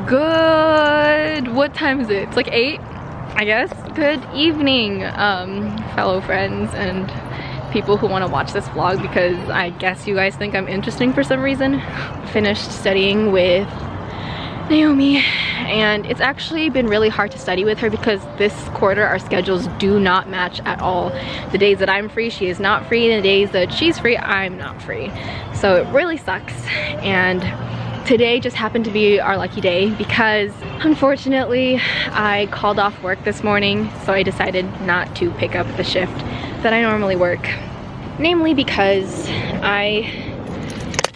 Good, what time is it? It's like 8, I guess. Good evening, fellow friends and people who want to watch this vlog, because I guess you guys think I'm interesting for some reason. Finished studying with Naomi, and it's actually been really hard to study with her because this quarter our schedules do not match at all. The days that I'm free, she is not free, and the days that she's free, I'm not free. So it really sucks, and today just happened to be our lucky day because unfortunately I called off work this morning, so I decided not to pick up the shift that I normally work. Namely because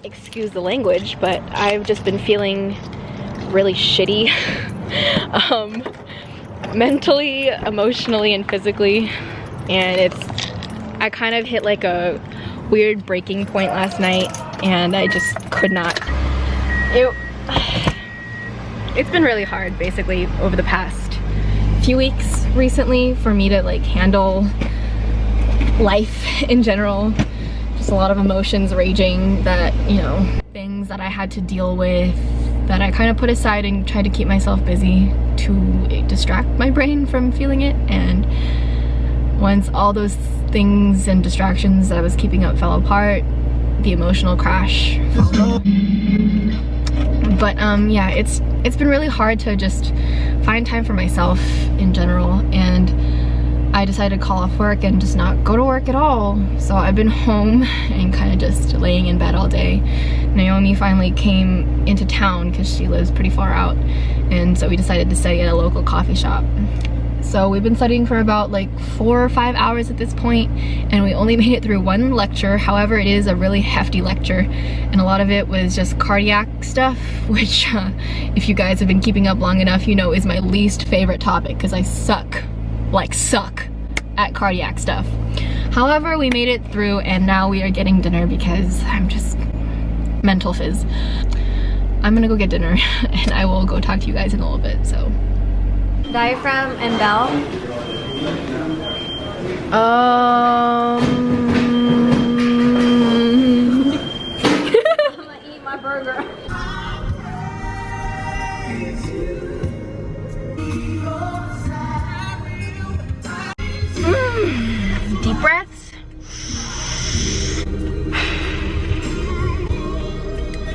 excuse the language, but I've just been feeling really shitty mentally, emotionally, and physically, and I kind of hit like a weird breaking point last night, and I just could not. It's been really hard basically over the past few weeks recently for me to like handle life in general. Just a lot of emotions raging that, you know, things that I had to deal with that I kind of put aside and tried to keep myself busy to distract my brain from feeling it. And once all those things and distractions that I was keeping up fell apart, the emotional crash followed. But yeah, it's been really hard to just find time for myself in general, and I decided to call off work and just not go to work at all. So I've been home and kind of just laying in bed all day. Naomi finally came into town because she lives pretty far out, and so we decided to study at a local coffee shop. So we've been studying for about like 4 or 5 hours at this point, and we only made it through one lecture. However, it is a really hefty lecture, and a lot of it was just cardiac stuff, which if you guys have been keeping up long enough, you know is my least favorite topic because I suck at cardiac stuff. However, we made it through, and now we are getting dinner because I'm just mental fizz. I'm gonna go get dinner and I will go talk to you guys in a little bit. So diaphragm and bell. I'm gonna eat my burger. Deep breaths.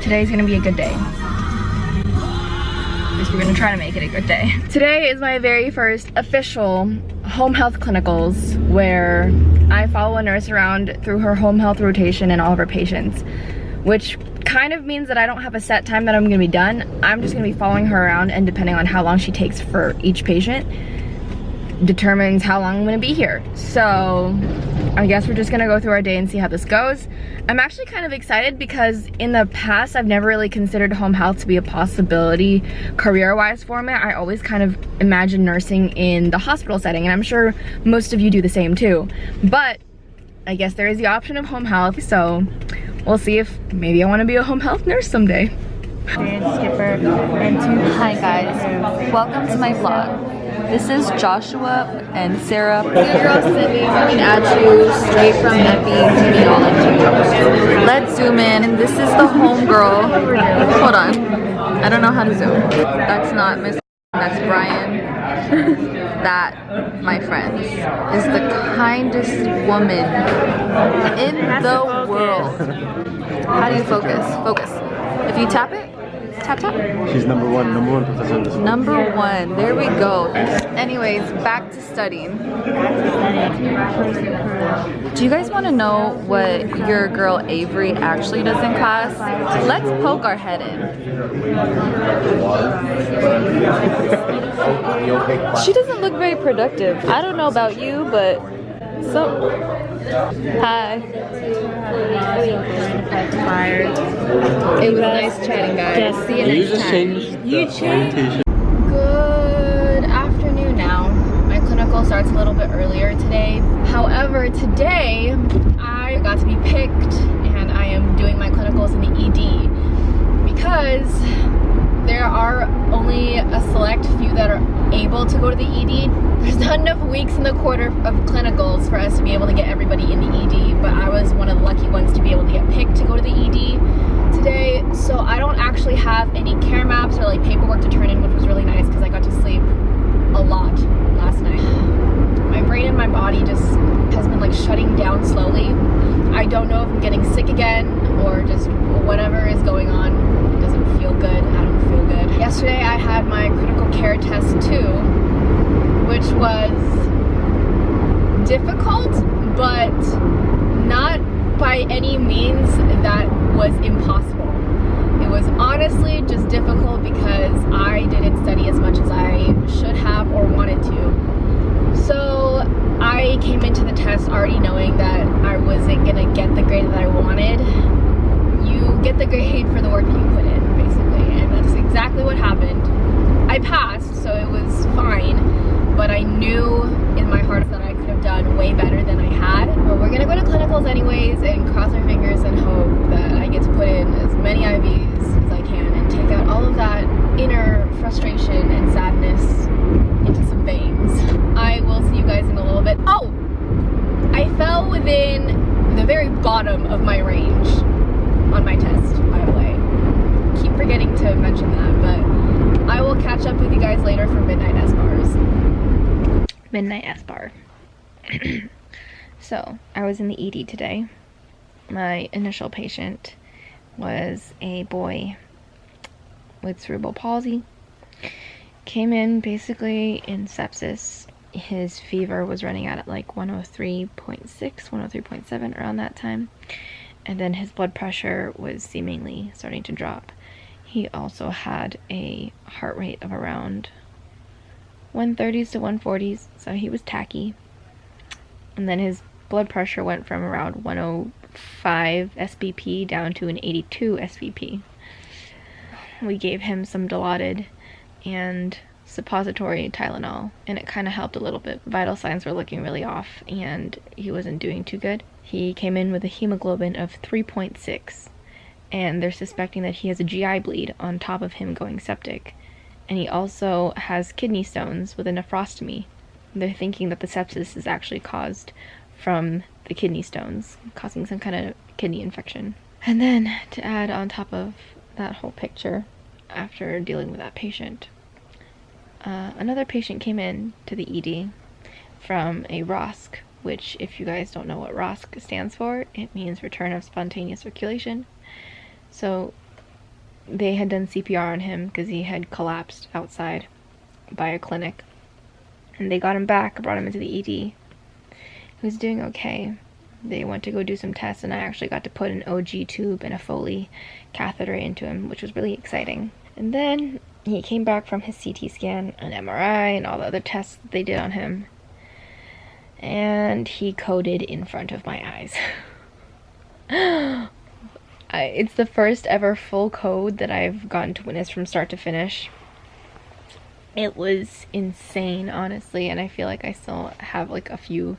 Today's gonna be a good day. At least we're gonna try to make it a good day. Today is my very first official home health clinicals, where I follow a nurse around through her home health rotation and all of her patients, which kind of means that I don't have a set time that I'm gonna be done. I'm just gonna be following her around, and depending on how long she takes for each patient determines how long I'm gonna be here. So I guess we're just gonna go through our day and see how this goes. I'm actually kind of excited because in the past I've never really considered home health to be a possibility career-wise for me. I always kind of imagined nursing in the hospital setting, and I'm sure most of you do the same too. But I guess there is the option of home health, so we'll see if maybe I want to be a home health nurse someday. Hi guys, welcome to my vlog. This is Joshua and Sarah. Your girl Cindy coming at you straight from Epi to meteorology. Let's zoom in, and this is the home girl. Hold on, I don't know how to zoom. That's not Miss, that's Brian. That, my friends, is the kindest woman in the world. How do you focus? Focus. If you tap it, tap tap. She's number one professor. Number one, there we go. Anyways, back to studying. Do you guys want to know what your girl Avery actually does in class? Let's poke our head in. She doesn't look very productive. I don't know about you, but so. Hi. It was nice chatting, guys. Yeah, see you next time. You changed. Good afternoon now. My clinical starts a little bit earlier today. However, today I got to be picked, and I am doing my clinicals in the ED because there are only a select few that are able to go to the ED. There's not enough weeks in the quarter of clinicals for us to be able to get everybody in the ED, but I was one of the lucky ones to be able to get picked to go to the ED today. So I don't actually have any care maps or of like paperwork to turn in, which was really nice because I got to sleep a lot last night. My brain and my body just has been like shutting down slowly. I don't know if I'm getting sick again or just whatever is going on. It doesn't feel good. I don't feel good. Yesterday I had my critical care test too, which was difficult, but not by any means that was impossible. It was honestly just difficult because I didn't study as much as I should have or wanted to. So I came into the test already knowing that I wasn't gonna get the grade that I wanted. You get the grade for the work that you put in, basically, and that's exactly what happened. I passed, so it was fine, but I knew in my heart that I could have done way better than I had. But we're gonna go to clinicals anyways and cross our fingers and hope that I get to put in as many IVs as I can and take out all of that inner frustration and sadness into some veins. I will see you guys in a little bit. Oh! I fell within the very bottom of my range on my test, by the way. Keep forgetting to mention that, but I will catch up with you guys later for Midnight S-Bars. Midnight S-Bar. So, I was in the ED today. My initial patient was a boy with cerebral palsy. Came in basically in sepsis. His fever was running out at like 103.6, 103.7 around that time. And then his blood pressure was seemingly starting to drop. He also had a heart rate of around 130s to 140s, so he was tacky. And then his blood pressure went from around 105 SBP down to an 82 SBP. We gave him some Dilaudid and suppository Tylenol, and it kind of helped a little bit. Vital signs were looking really off, and he wasn't doing too good. He came in with a hemoglobin of 3.6, and they're suspecting that he has a GI bleed on top of him going septic. And he also has kidney stones with a nephrostomy. They're thinking that the sepsis is actually caused from the kidney stones, causing some kind of kidney infection. And then, to add on top of that whole picture, after dealing with that patient, another patient came in to the ED from a ROSC, which, if you guys don't know what ROSC stands for, it means return of spontaneous circulation. So they had done CPR on him because he had collapsed outside by a clinic. And they got him back, brought him into the ED. He was doing okay. They went to go do some tests, and I actually got to put an OG tube and a Foley catheter into him, which was really exciting. And then he came back from his CT scan, an MRI, and all the other tests that they did on him. And he coded in front of my eyes. It's the first ever full code that I've gotten to witness from start to finish. It was insane, honestly, and I feel like I still have like a few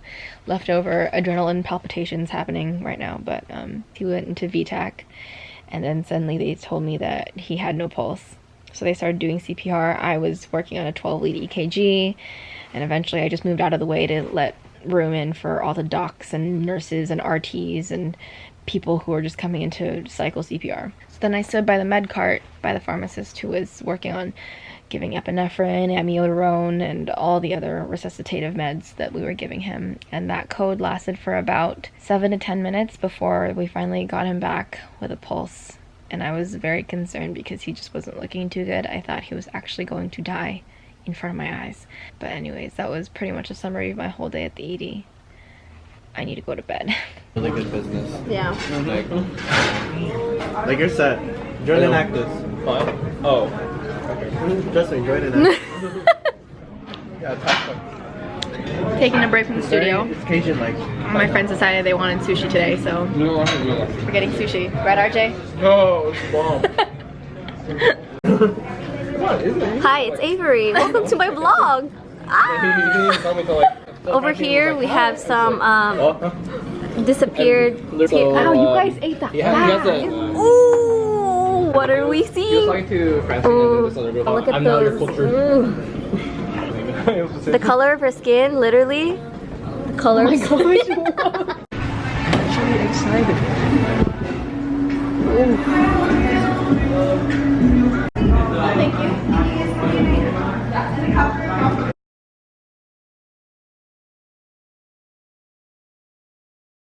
leftover adrenaline palpitations happening right now, but he went into VTAC, and then suddenly they told me that he had no pulse. So they started doing CPR. I was working on a 12-lead EKG, and eventually I just moved out of the way to let room in for all the docs and nurses and RTs and people who were just coming in to cycle CPR. So then I stood by the med cart by the pharmacist who was working on giving epinephrine, amiodarone, and all the other resuscitative meds that we were giving him. And that code lasted for about 7 to 10 minutes before we finally got him back with a pulse. And I was very concerned because he just wasn't looking too good. I thought he was actually going to die in front of my eyes. But anyways, that was pretty much a summary of my whole day at the ED. I need to go to bed. Really good business. Yeah. Like you're set. Join and act this. What? Oh. Just enjoy it. Yeah, talk. Taking a break from the studio. It's Cajun like. My friends decided they wanted sushi today, so we're getting sushi. Right, RJ? No, it's bomb. Hi, it's Avery. Welcome to my vlog. Over here we have some disappeared. Oh, you guys ate that. Ooh, what are we seeing? Ooh, look at those. The color of her skin, literally. The color. Oh my gosh. I'm really excited.